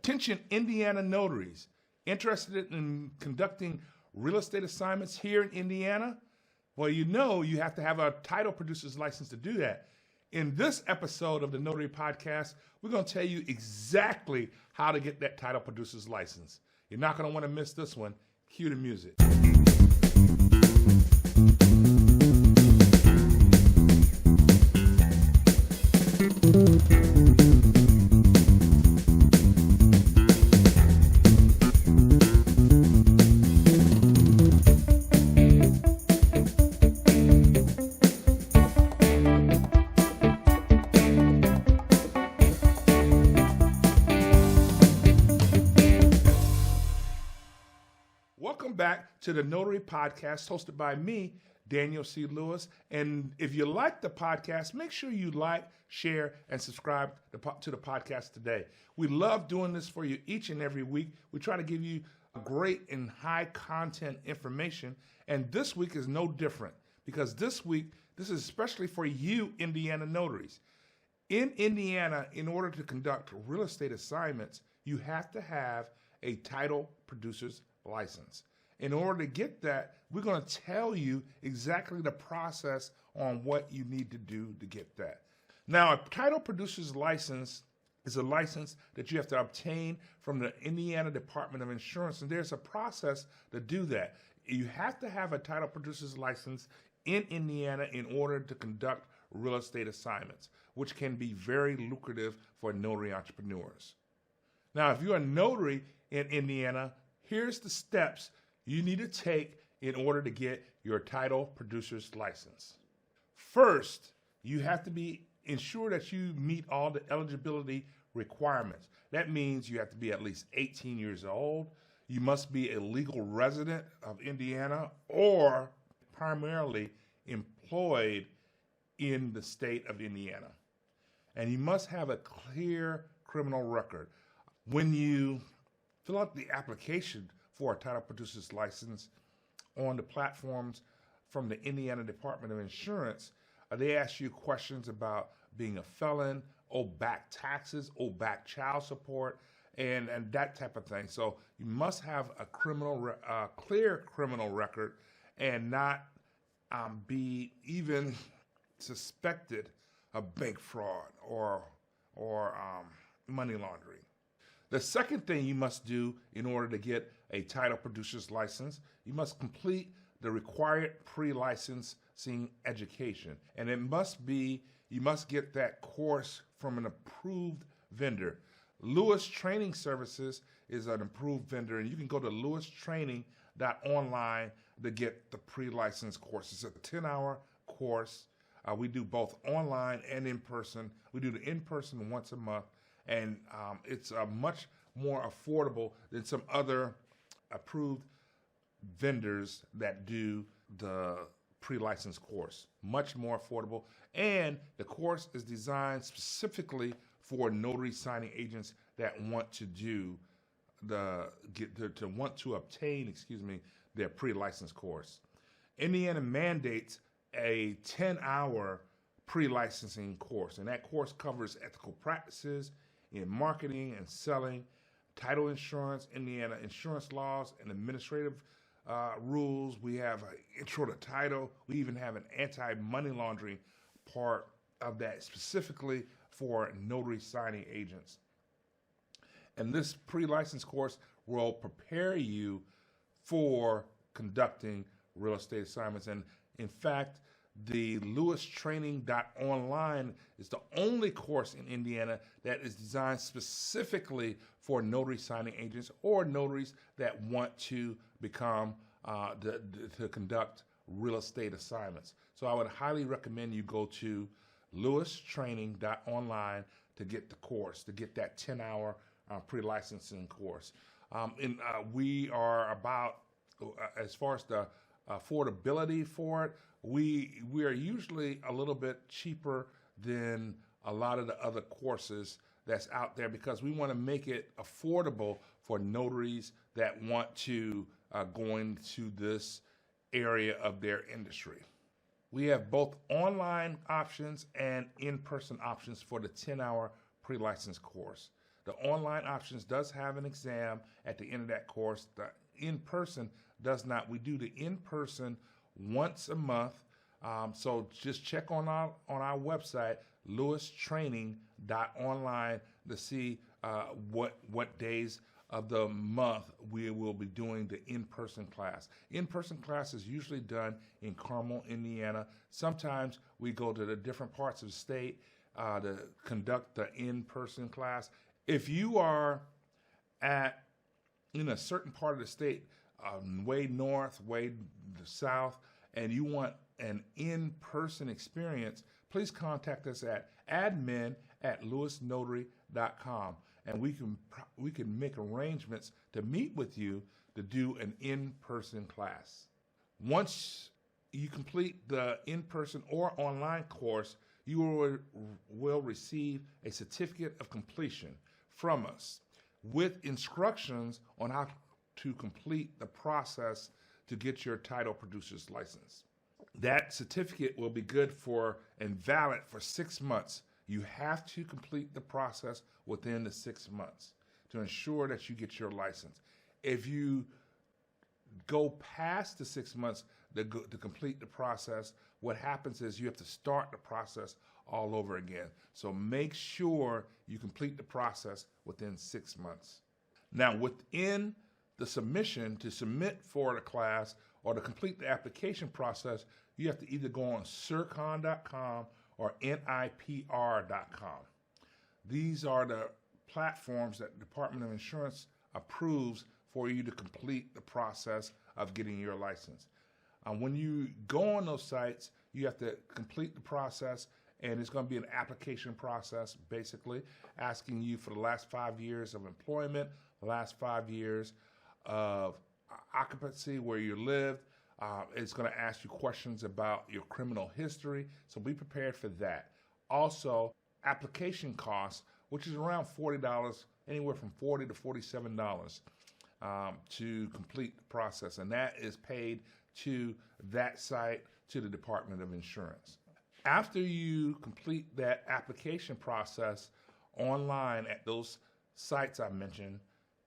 Attention Indiana notaries interested in conducting real estate assignments here in Indiana? Well, you have to have a title producer's license to do that. In this episode of the Notary Podcast, we're going to tell you exactly how to get that title producer's license. You're not going to want to miss this one. Cue the music. Welcome back to the Notary Podcast, hosted by me, Daniel C. Lewis. And if you like the podcast, make sure you like, share, and subscribe to the podcast today. We love doing this for you each and every week. We try to give you great and high content information. And this week is no different, because this week, this is especially for you Indiana notaries. In Indiana, in order to conduct real estate assignments, you have to have a title producer's license. In order to get that, we're going to tell you exactly the process on what you need to do to get that. Now, a title producer's license is a license that you have to obtain from the Indiana Department of Insurance, and there's a process to do that. You have to have a title producer's license in Indiana in order to conduct real estate assignments, which can be very lucrative for notary entrepreneurs. Now, if you're a notary in Indiana, here's the steps you need to take in order to get your title producer's license. First, you have to ensure that you meet all the eligibility requirements. That means you have to be at least 18 years old. You must be a legal resident of Indiana or primarily employed in the state of Indiana. And you must have a clear criminal record. When you fill out the application for a title producer's license on the platforms from the Indiana Department of Insurance, they ask you questions about being a felon, owe back taxes, owe back child support, and that type of thing. So you must have a clear criminal record and not be even suspected of bank fraud or money laundering. The second thing you must do in order to get a title producer's license, you must complete the required pre-licensing education. And you must get that course from an approved vendor. Lewis Training Services is an approved vendor, and you can go to lewistraining.online to get the pre-license course. It's a 10-hour course. We do both online and in person. We do the in-person once a month. And it's much more affordable than some other approved vendors that do the pre-license course. Much more affordable. And the course is designed specifically for notary signing agents that want to obtain their pre-license course. Indiana mandates a 10-hour pre-licensing course, and that course covers ethical practices in marketing and selling, title insurance, Indiana insurance laws, and administrative rules. We have an intro to title. We even have an anti-money laundering part of that specifically for notary signing agents. And this pre-license course will prepare you for conducting real estate assignments. And in fact, the lewistraining.online is the only course in Indiana that is designed specifically for notary signing agents or notaries that want to become to conduct real estate assignments. So I would highly recommend you go to lewistraining.online to get the course, to get that 10-hour pre-licensing course. We are about, as far as the affordability for it, we are usually a little bit cheaper than a lot of the other courses that's out there, because we want to make it affordable for notaries that want to go into this area of their industry. We have both online options and in-person options for the 10-hour pre-license course. The online options does have an exam at the end of that course. The in-person does not. We do the in-person once a month. So just check on our website, lewistraining.online, to see what days of the month we will be doing the in-person class. In-person class is usually done in Carmel, Indiana. Sometimes we go to the different parts of the state to conduct the in-person class. If you are in a certain part of the state, way north, way south, and you want an in-person experience, please contact us at admin@lewisnotary.com, and we can make arrangements to meet with you to do an in-person class. Once you complete the in-person or online course, you will receive a certificate of completion from us with instructions on how to complete the process to get your title producer's license. That certificate will be good for and valid for 6 months. You have to complete the process within the 6 months to ensure that you get your license. If you go past the 6 months to complete the process, what happens is you have to start the process all over again. So make sure you complete the process within 6 months. Now, within the submission to submit for the class or to complete the application process, you have to either go on circon.com or nipr.com. These are the platforms that the Department of Insurance approves for you to complete the process of getting your license. When you go on those sites, you have to complete the process, and it's going to be an application process, basically, asking you for the last 5 years of employment, the last 5 years of occupancy, where you lived. It's going to ask you questions about your criminal history, so be prepared for that. Also, application costs, which is around $40, anywhere from $40 to $47 to complete the process, and that is paid to that site, to the Department of Insurance. After you complete that application process online at those sites I mentioned,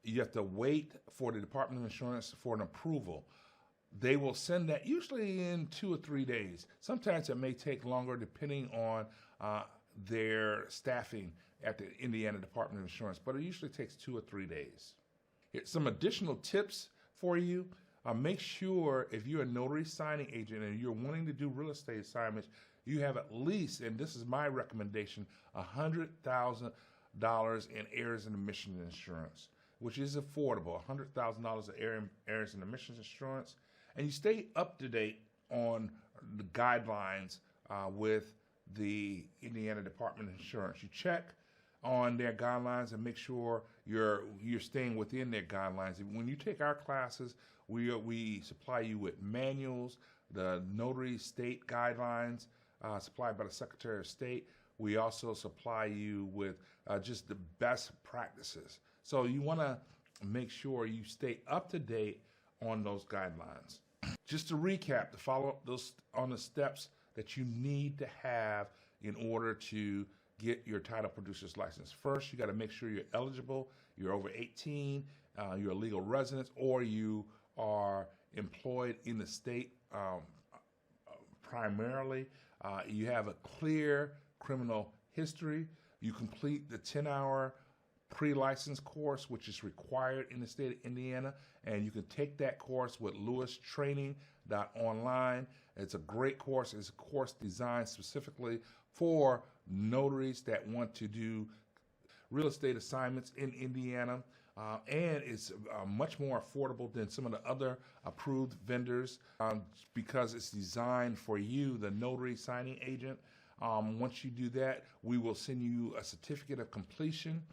you have to wait for the Department of Insurance for an approval. They will send that usually in 2 or 3 days. Sometimes it may take longer depending on their staffing at the Indiana Department of Insurance, but it usually takes 2 or 3 days. Here's some additional tips for you. Make sure if you're a notary signing agent and you're wanting to do real estate assignments, you have at least, and this is my recommendation, $100,000 in errors and omissions insurance, which is affordable, $100,000 of errors and omissions insurance. And you stay up to date on the guidelines with the Indiana Department of Insurance. You check on their guidelines and make sure you're staying within their guidelines. When you take our classes, we supply you with manuals, the notary state guidelines supplied by the Secretary of State. We also supply you with just the best practices. So you want to make sure you stay up to date on those guidelines. Just to recap, to follow up those on the steps that you need to have in order to get your title producer's license. First, you got to make sure you're eligible, you're over 18, you're a legal resident, or you are employed in the state primarily. You have a clear criminal history. You complete the 10-hour pre-license course, which is required in the state of Indiana, and you can take that course with lewistraining.online. It's a great course. It's a course designed specifically for notaries that want to do real estate assignments in Indiana, and it's much more affordable than some of the other approved vendors because it's designed for you, the notary signing agent. Once you do that, we will send you a certificate of completion.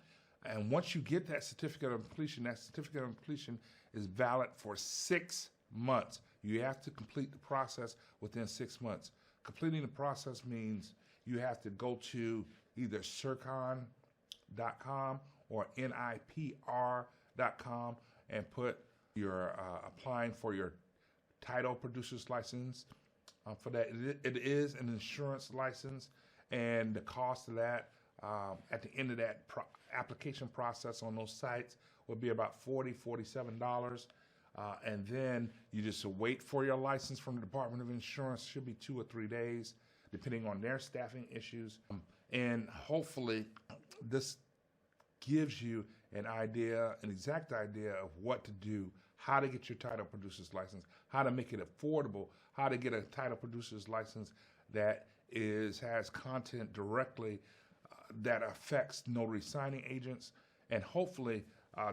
And once you get that certificate of completion is valid for 6 months. You have to complete the process within 6 months. Completing the process means you have to go to either circon.com or nipr.com and put your applying for your title producer's license. For that, it is an insurance license, and the cost of that at the end of that application process on those sites will be about $47. And then you just wait for your license from the Department of Insurance. Should be 2 or 3 days, depending on their staffing issues. And hopefully this gives you an exact idea of what to do, how to get your title producer's license, how to make it affordable, how to get a title producer's license that has content directly that affects notary signing agents. And hopefully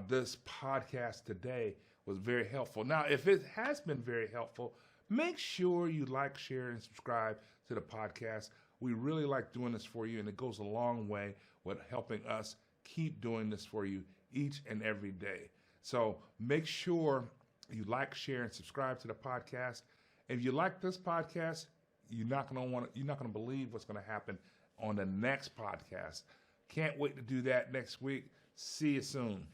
this podcast today was very helpful. Now, if it has been very helpful, make sure you like, share, and subscribe to the podcast. We really like doing this for you, and it goes a long way with helping us keep doing this for you each and every day. So make sure you like, share, and subscribe to the podcast. If you like this podcast, you're not going to believe what's going to happen on the next podcast. Can't wait to do that next week. See you soon.